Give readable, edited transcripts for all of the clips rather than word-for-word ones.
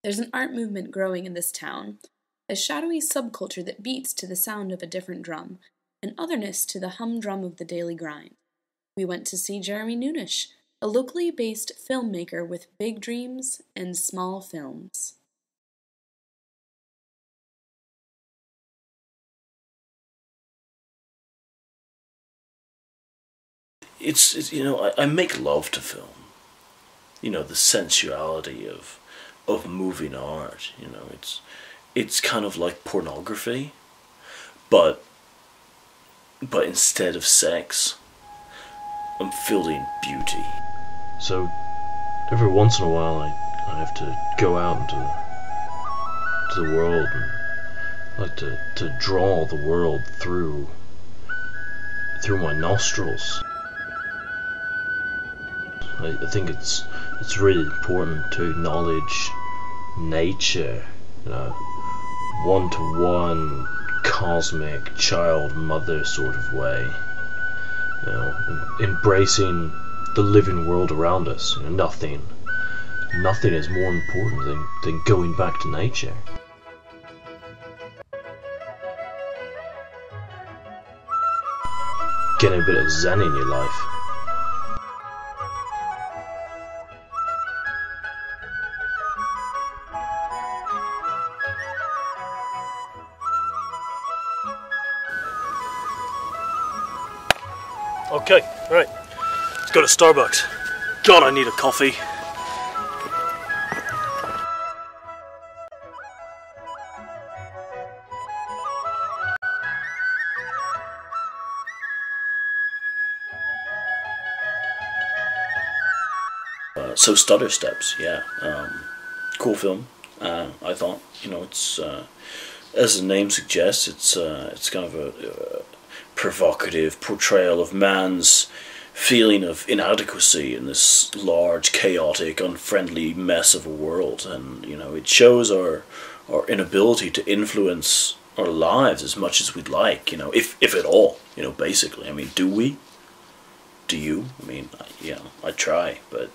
There's an art movement growing in this town, a shadowy subculture that beats to the sound of a different drum, an otherness to the humdrum of the daily grind. We went to see Jeremy Noonish, a locally based filmmaker with big dreams and small films. It's I make love to film. The sensuality of moving art. It's kind of like pornography, but instead of sex, I'm feeling beauty. So every once in a while I have to go out into the world and I like to draw the world through my nostrils. I think it's really important to acknowledge nature, one-to-one, cosmic child-mother sort of way. Embracing the living world around us. Nothing is more important than going back to nature. Getting a bit of zen in your life. Okay, right. Let's go to Starbucks. God, I need a coffee. So Stutter Steps, yeah. Cool film. I thought, it's as the name suggests, it's kind of a provocative portrayal of man's feeling of inadequacy in this large, chaotic, unfriendly mess of a world, and it shows our inability to influence our lives as much as we'd like, if at all, basically. I mean, do we? Do you? I mean, I try, but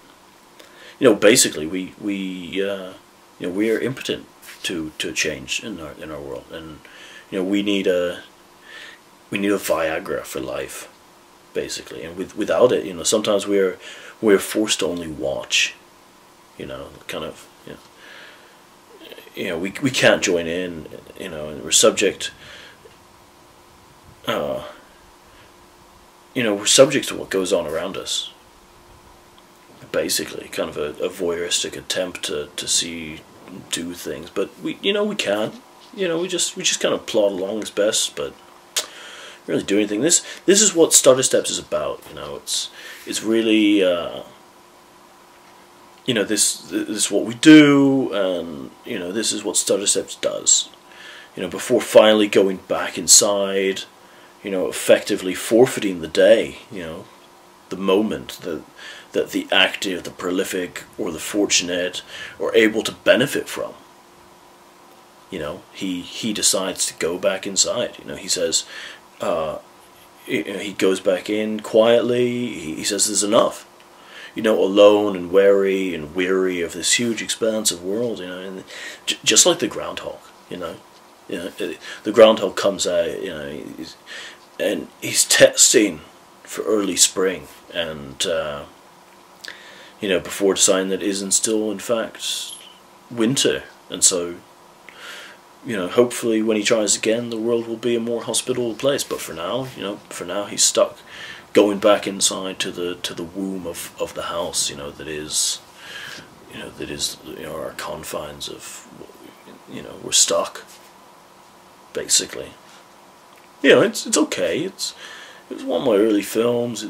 basically we are impotent to change in our world, and we need a Viagra for life, basically, and without it, sometimes we're forced to only watch, kind of, we can't join in, and we're subject, we're subject to what goes on around us, basically, kind of a voyeuristic attempt to do things, but we can't, we just kind of plod along as best, but really do anything. This is what Stutter Steps is about. It's really this is what we do, and this is what Stutter Steps does. Before finally going back inside, effectively forfeiting the day. The moment that the active, the prolific, or the fortunate are able to benefit from. He decides to go back inside. He says. He goes back in quietly. He says there's enough. Alone and weary of this huge expanse of world. And just like the groundhog. The groundhog comes out. And he's testing for early spring, and before deciding that it isn't still in fact winter, and so. Hopefully when he tries again, the world will be a more hospitable place. But for now, he's stuck going back inside to the womb of the house, that is our confines of, we're stuck, basically. It's okay. It was one of my early films.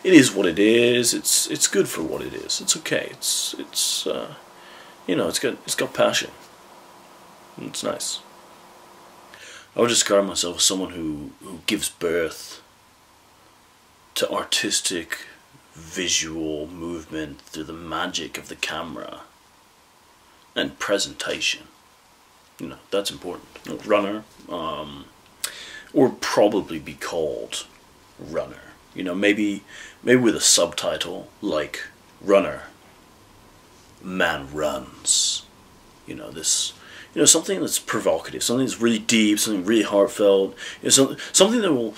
It is what it is. It's good for what it is. It's okay. It's got passion. It's nice. I would describe myself as someone who gives birth to artistic, visual movement through the magic of the camera and presentation. That's important. Runner, or probably be called Runner. Maybe with a subtitle like Runner, Man Runs. this, something that's provocative, something that's really deep, something really heartfelt, something that will,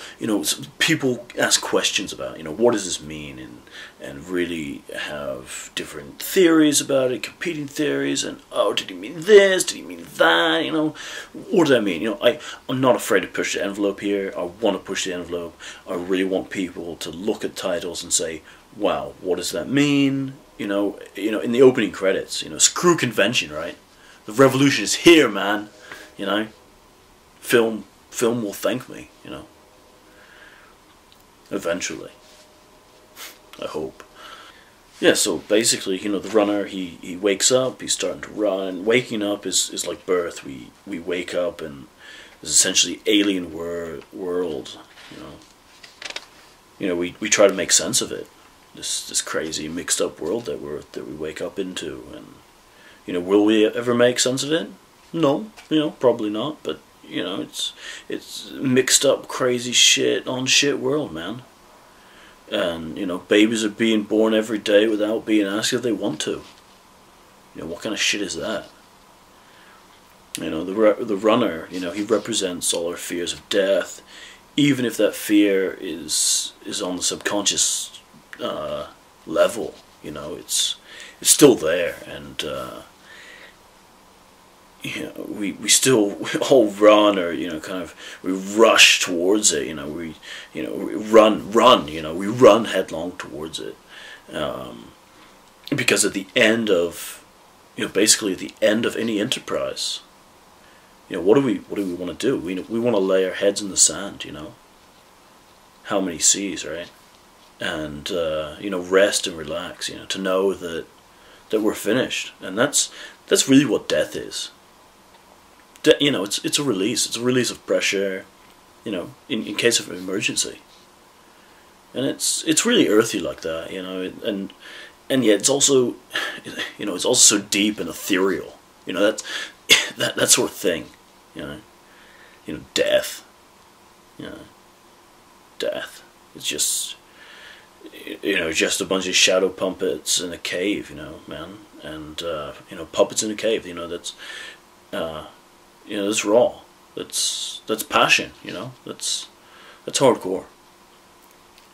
people ask questions about, what does this mean, and really have different theories about it, competing theories, and, oh, did he mean this, did he mean that, what does that mean, I'm not afraid to push the envelope here. I want to push the envelope. I really want people to look at titles and say, wow, what does that mean, in the opening credits, screw convention, right? The revolution is here, man. Film will thank me. Eventually, I hope. Yeah. So basically, the runner, he wakes up. He's starting to run. Waking up is like birth. We wake up and there's essentially alien world. We try to make sense of it. This crazy mixed up world that we wake up into, and will we ever make sense of it? No, probably not, but it's mixed up crazy shit on shit world, man. And babies are being born every day without being asked if they want to. What kind of shit is that? The runner, he represents all our fears of death, even if that fear is on the subconscious level. It's still there, and we still all run, or we rush towards it. We run headlong towards it, because at the end of basically at the end of any enterprise, what do we want to do? We want to lay our heads in the sand. How many seas, right? And rest and relax. To know that we're finished, and that's really what death is. It's a release. It's a release of pressure, in case of an emergency. And it's really earthy like that, and yet it's also, it's also so deep and ethereal. That sort of thing. Death. Death. It's just, just a bunch of shadow puppets in a cave, man, and puppets in a cave. That's. That's raw. That's passion. That's hardcore.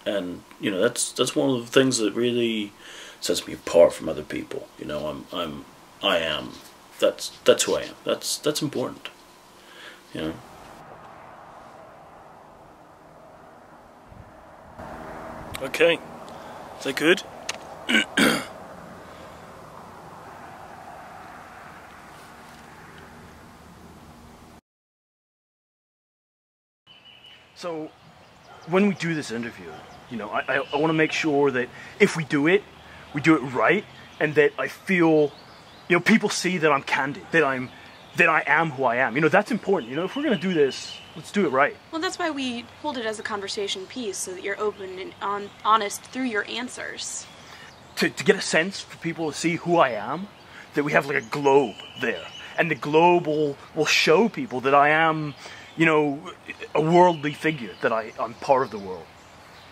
And that's one of the things that really sets me apart from other people. I am. That's who I am. That's important. Okay. Is that good? So, when we do this interview, I want to make sure that if we do it right, and that I feel, people see that I'm candid, that I am who I am. That's important. If we're gonna do this, let's do it right. Well, that's why we hold it as a conversation piece, so that you're open and honest through your answers. To get a sense for people to see who I am, that we have like a globe there, and the globe will show people that I am, a worldly figure, that I'm part of the world.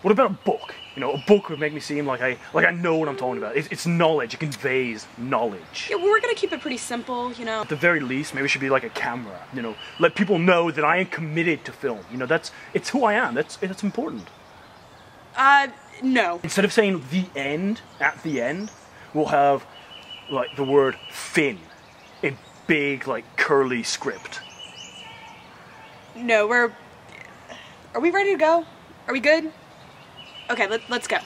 What about a book? A book would make me seem like I know what I'm talking about. It's knowledge. It conveys knowledge. Yeah, well, we're gonna keep it pretty simple, At the very least, maybe it should be like a camera. Let people know that I am committed to film. It's who I am. That's important. No. Instead of saying the end at the end, we'll have like the word fin in big, like, curly script. No, are we ready to go? Are we good? Okay, let's go.